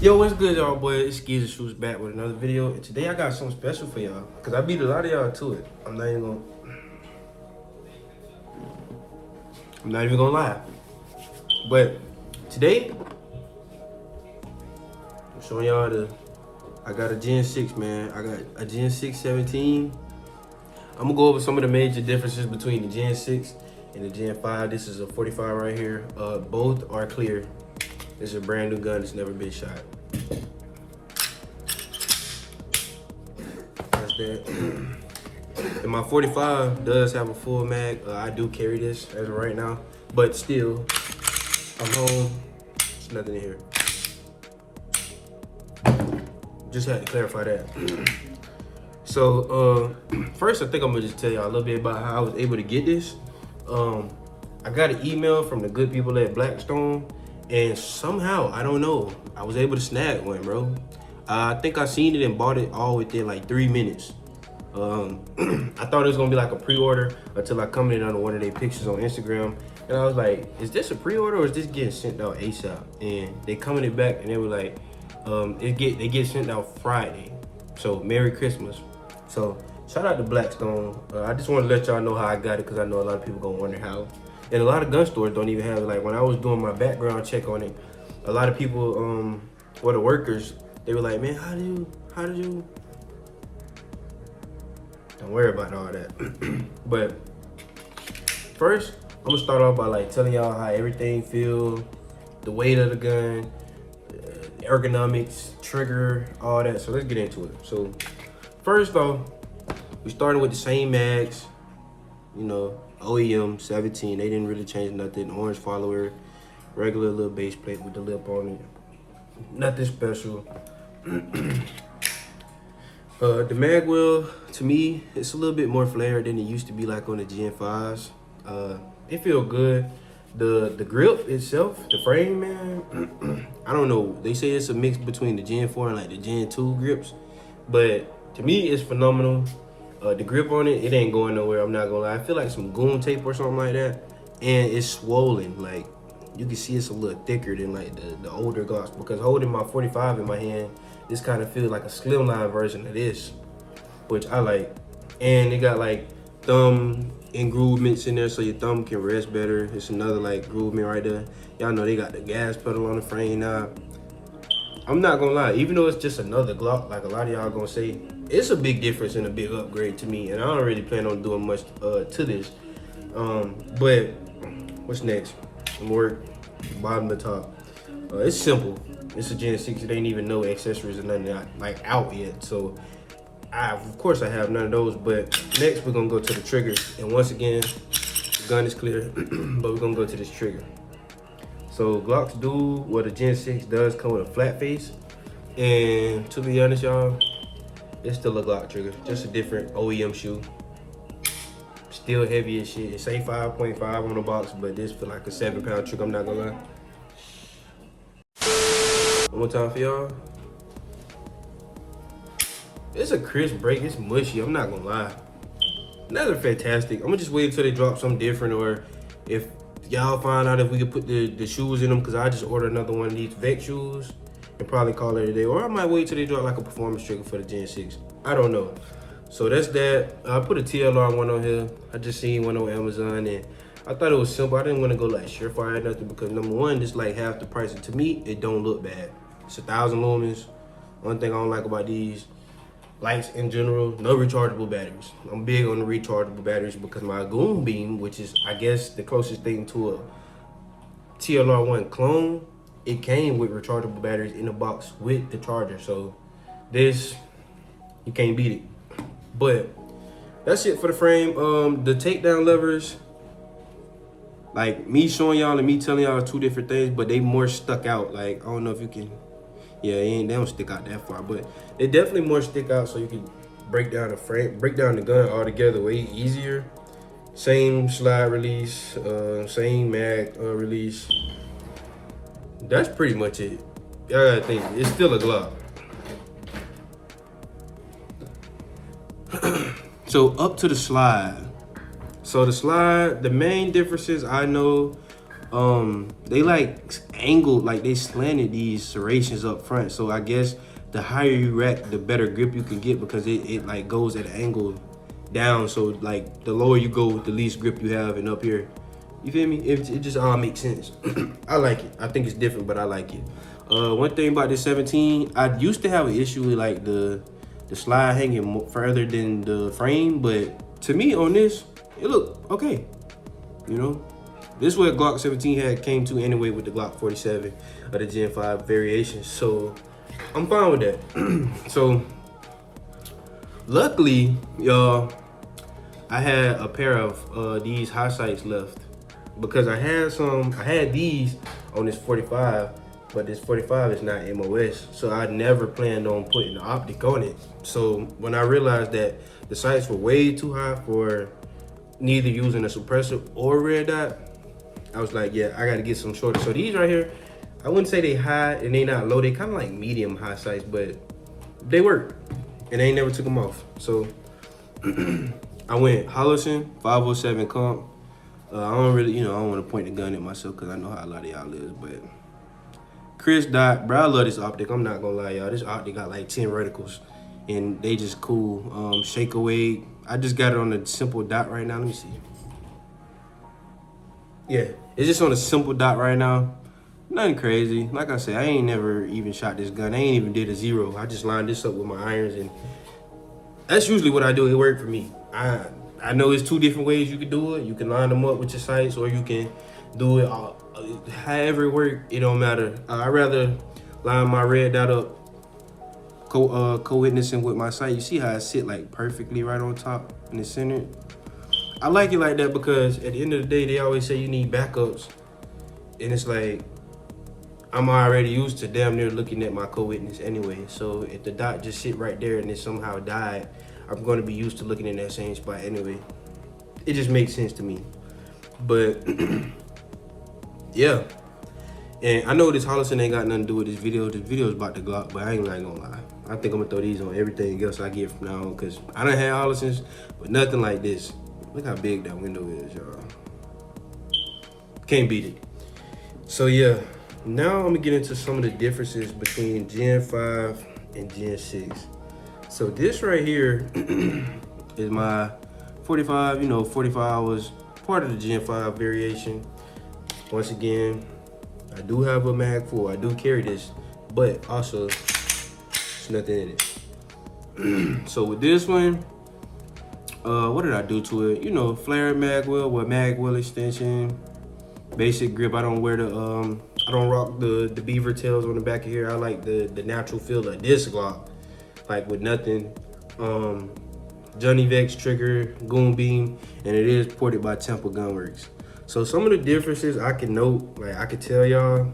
Yo, what's good, y'all, boy? It's Skis and Shoes back with another video. And today I got something special for y'all. Because I beat a lot of y'all to it. I'm not even gonna lie. But today, I'm showing y'all I got a Gen 6, man. I got a Gen 6 17. I'm gonna go over some of the major differences between the Gen 6 and the Gen 5. This is a 45 right here. Both are clear. This is a brand new gun. It's never been shot. That's that. And my 45 does have a full mag. I do carry this as of right now, but still, I'm home. There's nothing in here. Just had to clarify that. So first, I think I'm gonna just tell y'all a little bit about how I was able to get this. I got an email from the good people at Blackstone. And somehow, I don't know, I was able to snag one, bro. I think I seen it and bought it all within like 3 minutes. I thought it was gonna be like a pre-order until I commented on one of their pictures on Instagram. And I was like, is this a pre-order or is this getting sent out ASAP? And they commented back and they were like, they get sent out Friday. So Merry Christmas. So shout out to Blackstone. I just want to let y'all know how I got it because I know a lot of people gonna wonder how. And a lot of gun stores don't even have it. Like when I was doing my background check on it, a lot of people, the workers, they were like, man, how did you? Don't worry about all that. But first, I'm gonna start off by like telling y'all how everything feel, the weight of the gun, ergonomics, trigger, all that. So let's get into it. So first off, we started with the same mags, you know, OEM 17. They didn't really change nothing. Orange follower, regular little base plate with the lip on it. Nothing special. The mag wheel, to me, it's a little bit more flared than it used to be like on the Gen 5s. It feel good. The grip itself, the frame, man, I don't know. They say it's a mix between the Gen 4 and like the Gen 2 grips. But to me, it's phenomenal. The grip on it ain't going nowhere. I'm not gonna lie. I feel like some goon tape or something like that. And it's swollen. Like, you can see it's a little thicker than like the older Glocks. Because holding my 45 in my hand, this kind of feels like a slimline version of this, which I like. And it got like thumb engroovements in there so your thumb can rest better. It's another like groovement right there. Y'all know they got the gas pedal on the frame now. I'm not gonna lie, even though it's just another Glock, like a lot of y'all gonna say, it's a big difference and a big upgrade to me, and I don't really plan on doing much to this. But what's next? Work, bottom to top. It's simple. It's a Gen 6. It ain't even no accessories or nothing like out yet. So of course I have none of those. But next we're gonna go to the trigger, and once again, the gun is clear, but we're gonna go to this trigger. So Glocks do what a Gen 6 does, come with a flat face. And to be honest, y'all, it's still a Glock trigger, just a different OEM shoe. Still heavy as shit. It say 5.5 on the box, but this feel like a 7-pound trigger, I'm not gonna lie. One more time for y'all. It's a crisp break, it's mushy, I'm not gonna lie. Another fantastic. I'm gonna just wait until they drop something different, or if y'all find out if we could put the shoes in them, because I just ordered another one of these Vec shoes and probably call it a day. Or I might wait till they drop like a performance trigger for the Gen 6. I don't know. So that's that. I put a TLR one on here. I just seen one on Amazon and I thought it was simple. I didn't want to go like Surefire or nothing because number one, it's like half the price. And to me, it don't look bad. It's 1,000 lumens. One thing I don't like about these lights in general, no rechargeable batteries. I'm big on the rechargeable batteries because my Goon Beam, which is I guess the closest thing to a TLR1 clone, it came with rechargeable batteries in the box with the charger. So this, you can't beat it. But that's it for the frame. The takedown levers, like me showing y'all and me telling y'all two different things, but they more stuck out. Like, I don't know if you can, yeah, they don't stick out that far, but they definitely more stick out so you can break down the frame, break down the gun altogether way easier. Same slide release, same mag release. That's pretty much it. Y'all gotta think, it's still a Glock. So up to the slide. So the slide, the main differences I know, they like angled, like they slanted these serrations up front. So I guess the higher you rack, the better grip you can get, because it like goes at an angle down. So like the lower you go, the least grip you have, and up here, you feel me? It just all makes sense. I like it. I think it's different, but I like it. One thing about this 17, I used to have an issue with like the slide hanging further than the frame, but to me on this, it looked okay. You know, this is what Glock 17 had came to anyway with the Glock 47 of the Gen 5 variation. So I'm fine with that. So luckily, y'all, I had a pair of these high sights left, because I had these on this 45, but this 45 is not MOS, so I never planned on putting the optic on it. So when I realized that the sights were way too high for neither using a suppressor or red dot, I was like, yeah, I gotta get some shorter. So these right here, I wouldn't say they high and they not low. They kind of like medium high sights, but they work, and they ain't never took them off. So I went Hollison 507 comp. I don't really, I don't want to point the gun at myself because I know how a lot of y'all is, but Chris Dot, bro, I love this optic. I'm not gonna lie, y'all. This optic got like 10 reticles, and they just cool. Shake away. I just got it on a simple dot right now. Let me see. Yeah, it's just on a simple dot right now. Nothing crazy. Like I said, I ain't never even shot this gun. I ain't even did a zero. I just lined this up with my irons, and that's usually what I do. It worked for me. I know it's two different ways you can do it. You can line them up with your sights, or you can do it however it works. It don't matter. I'd rather line my red dot up, co-witnessing with my sight. You see how I sit like perfectly right on top in the center? I like it like that because at the end of the day, they always say you need backups. And it's like, I'm already used to damn near looking at my co-witness anyway. So if the dot just sit right there and it somehow died, I'm going to be used to looking in that same spot anyway. It just makes sense to me. But yeah. And I know this Hollison ain't got nothing to do with this video. This video is about the Glock, but I ain't gonna lie. I think I'm gonna throw these on everything else I get from now on, because I done had Hollisons, but nothing like this. Look how big that window is, y'all. Can't beat it. So yeah, now I'm gonna get into some of the differences between Gen 5 and Gen 6. So this right here is my 45, 45 was part of the Gen 5 variation. Once again, I do have a mag 4, I do carry this, but also there's nothing in it. So with this one, what did I do to it? Flared mag wheel with mag wheel extension, basic grip. I don't wear I don't rock the beaver tails on the back of here. I like the natural feel of this Glock, like with nothing. Johnny Vex trigger, Goon Beam, and it is ported by Temple Gunworks. So some of the differences I can note, like I could tell y'all,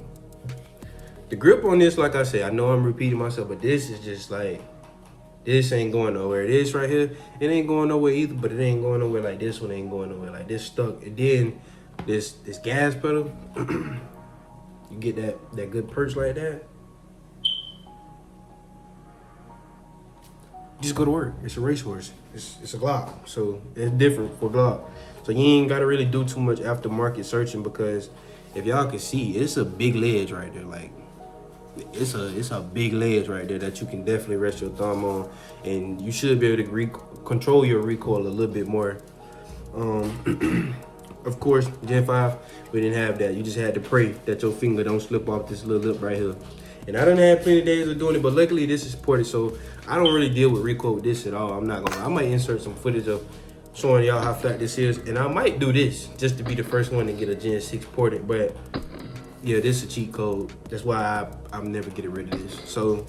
the grip on this, like I said, I know I'm repeating myself, but this is just like, this ain't going nowhere. This right here, it ain't going nowhere either, but it ain't going nowhere like this one ain't going nowhere. Like this stuck. And then this gas pedal, you get that good perch like that, just go to work. It's a racehorse. It's a Glock, so it's different for Glock. So you ain't gotta really do too much aftermarket searching, because if y'all can see, it's a big ledge right there. Like it's a big ledge right there that you can definitely rest your thumb on, and you should be able to control your recoil a little bit more. Of course, Gen 5, we didn't have that. You just had to pray that your finger don't slip off this little lip right here. And I done had plenty of days of doing it, but luckily this is ported, so I don't really deal with recoil with this at all. I'm not gonna lie. I might insert some footage of showing y'all how flat this is, and I might do this just to be the first one to get a Gen 6 ported, but yeah, this is a cheat code. That's why I'm never getting rid of this. So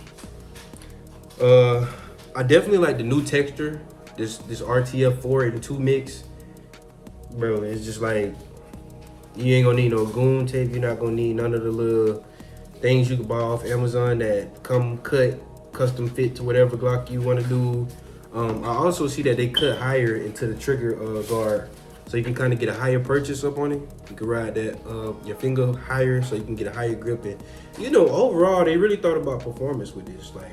I definitely like the new texture, this RTF 4 and 2 mix. Bro, it's just like, you ain't gonna need no goon tape. You're not gonna need none of the little things you can buy off Amazon that come cut, custom fit to whatever Glock you wanna do. I also see that they cut higher into the trigger guard, so you can kind of get a higher purchase up on it. You can ride that your finger higher, so you can get a higher grip. And overall, they really thought about performance with this, like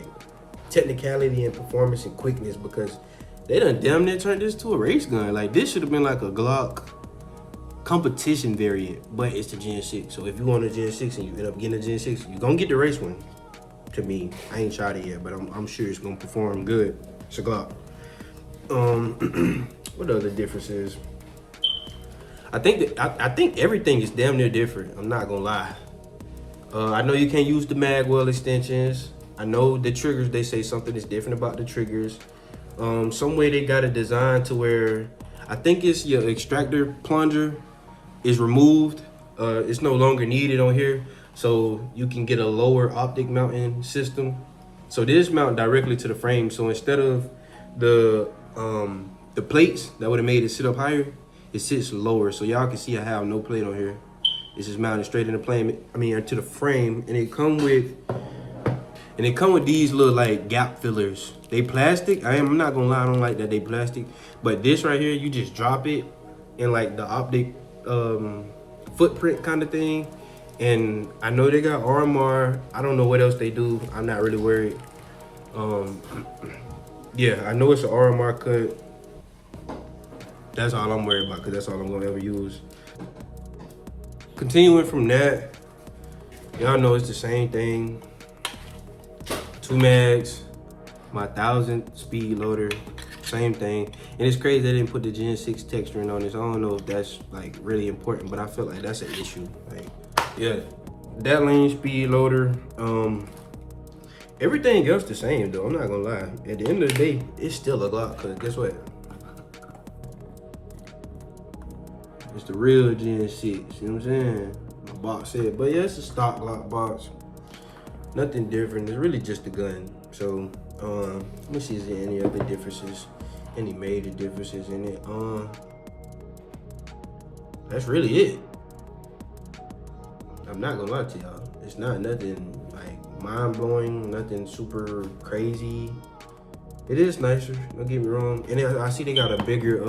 technicality and performance and quickness, because they done damn near turned this to a race gun. Like this should have been like a Glock competition variant, but it's the Gen 6. So if you want a Gen 6 and you end up getting a Gen 6, you're gonna get the race one. To me, I ain't tried it yet, but I'm sure it's gonna perform good. It's a Glock. What other differences? I think everything is damn near different. I'm not gonna lie. I know you can't use the magwell extensions. I know the triggers, they say something is different about the triggers. Some way they got it designed to where I think it's your extractor plunger is removed. It's no longer needed on here, so you can get a lower optic mounting system. So this mount directly to the frame. So instead of the plates that would have made it sit up higher, it sits lower. So y'all can see I have no plate on here. This is mounted straight in the plane. I mean, to the frame, and it come with these little like gap fillers. They plastic. I'm not gonna lie, I don't like that they plastic. But this right here, you just drop it in like the optic footprint kind of thing. And I know they got RMR. I don't know what else they do. I'm not really worried. Yeah, I know it's an RMR cut. That's all I'm worried about, because that's all I'm gonna ever use. Continuing from that, y'all know it's the same thing. 2 mags, my 1000 speed loader, same thing. And it's crazy they didn't put the Gen 6 texturing on this. I don't know if that's like really important, but I feel like that's an issue. Like, yeah, that lane speed loader. Everything else the same though, I'm not gonna lie. At the end of the day, it's still a Glock, cause guess what? It's the real Gen 6, you know what I'm saying? My box said, but yeah, it's a stock Glock box. Nothing different, it's really just the gun. So, let me see, is there any other differences? Any major differences in it? That's really it. I'm not gonna lie to y'all. It's not nothing like mind-blowing, nothing super crazy. It is nicer, don't get me wrong. And I see they got a bigger,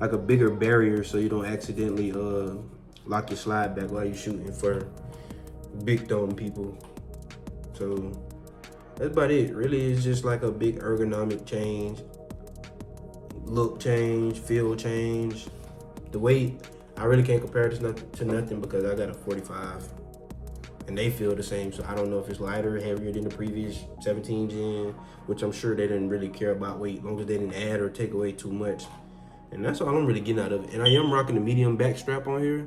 like a bigger barrier so you don't accidentally lock your slide back while you're shooting for big dome people. So that's about it. Really, it's just like a big ergonomic change, look change, feel change. The weight, I really can't compare this to nothing because I got a 45 and they feel the same. So I don't know if it's lighter or heavier than the previous 17 gen, which I'm sure they didn't really care about weight, as long as they didn't add or take away too much. And that's all I'm really getting out of it. And I am rocking the medium back strap on here.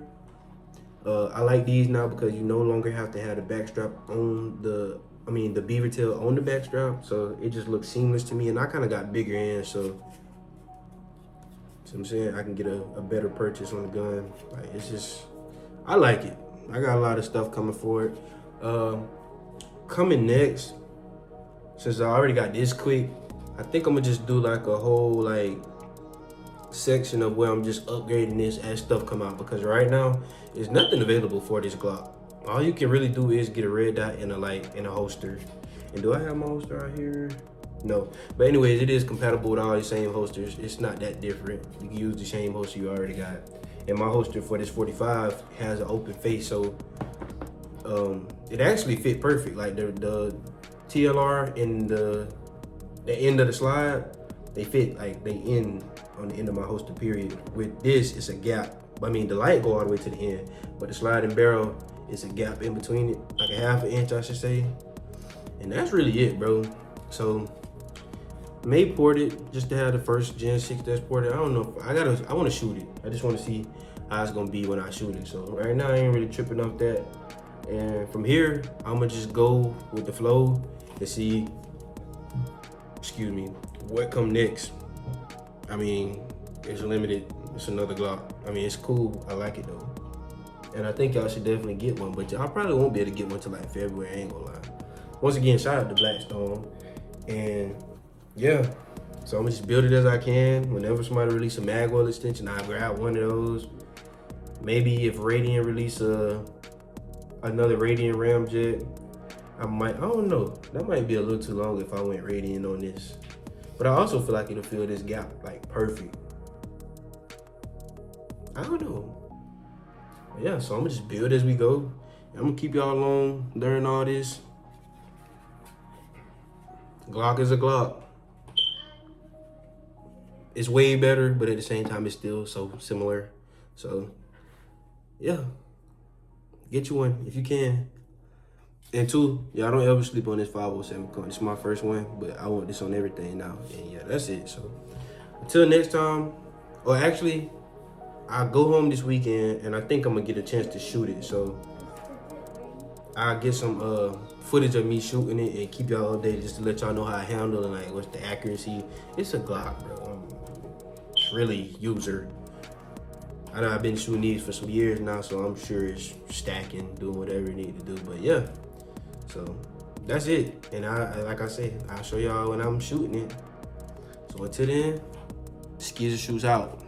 I like these now because you no longer have to have the back strap on the beaver tail on the back strap. So it just looks seamless to me. And I kind of got bigger hands, so I'm saying I can get a better purchase on the gun. Like, it's just, I like it. I got a lot of stuff coming for it. Coming next, since I already got this quick, I think I'm gonna just do like a whole like section of where I'm just upgrading this as stuff come out, because right now there's nothing available for this Glock. All you can really do is get a red dot and a light and a holster. And do I have my holster out here? No. But anyways, it is compatible with all the same holsters. It's not that different. You can use the same holster you already got. And my holster for this 45 has an open face, so it actually fit perfect. Like the TLR and the end of the slide, they fit, like they end on the end of my holster period. With this, it's a gap. I mean, the light go all the way to the end, but the sliding barrel is a gap in between it, like a half an inch, I should say. And that's really it, bro. So, may port it just to have the first Gen 6 that's ported. I don't know. I want to shoot it. I just want to see how it's gonna be when I shoot it. So right now, I ain't really tripping off that. And from here, I'm gonna just go with the flow and see, excuse me, what come next. I mean, it's limited. It's another Glock. I mean, it's cool. I like it though. And I think y'all should definitely get one, but y'all probably won't be able to get one till like February, I ain't gonna lie. Once again, shout out to Blackstone. And yeah, so I'm gonna just build it as I can. Whenever somebody release a magwell extension, I'll grab one of those. Maybe if Radiant release another Radiant Ramjet, I don't know. That might be a little too long if I went Radiant on this. But I also feel like it'll fill this gap like perfect. I don't know. Yeah, so I'm gonna just build as we go. I'm gonna keep y'all along during all this. Glock is a Glock. It's way better, but at the same time, it's still so similar. So yeah, get you one if you can. And two, y'all don't ever sleep on this 507 car. This is my first one, but I want this on everything now. And yeah, that's it. So until next time, or actually, I go home this weekend and I think I'm gonna get a chance to shoot it. So I'll get some footage of me shooting it and keep y'all updated just to let y'all know how I handle and like what's the accuracy. It's a Glock, bro. It's really user. I know I've been shooting these for some years now, so I'm sure it's stacking, doing whatever it need to do. But yeah, so that's it. And like I said, I'll show y'all when I'm shooting it. So until then, Skizzer Shoots out.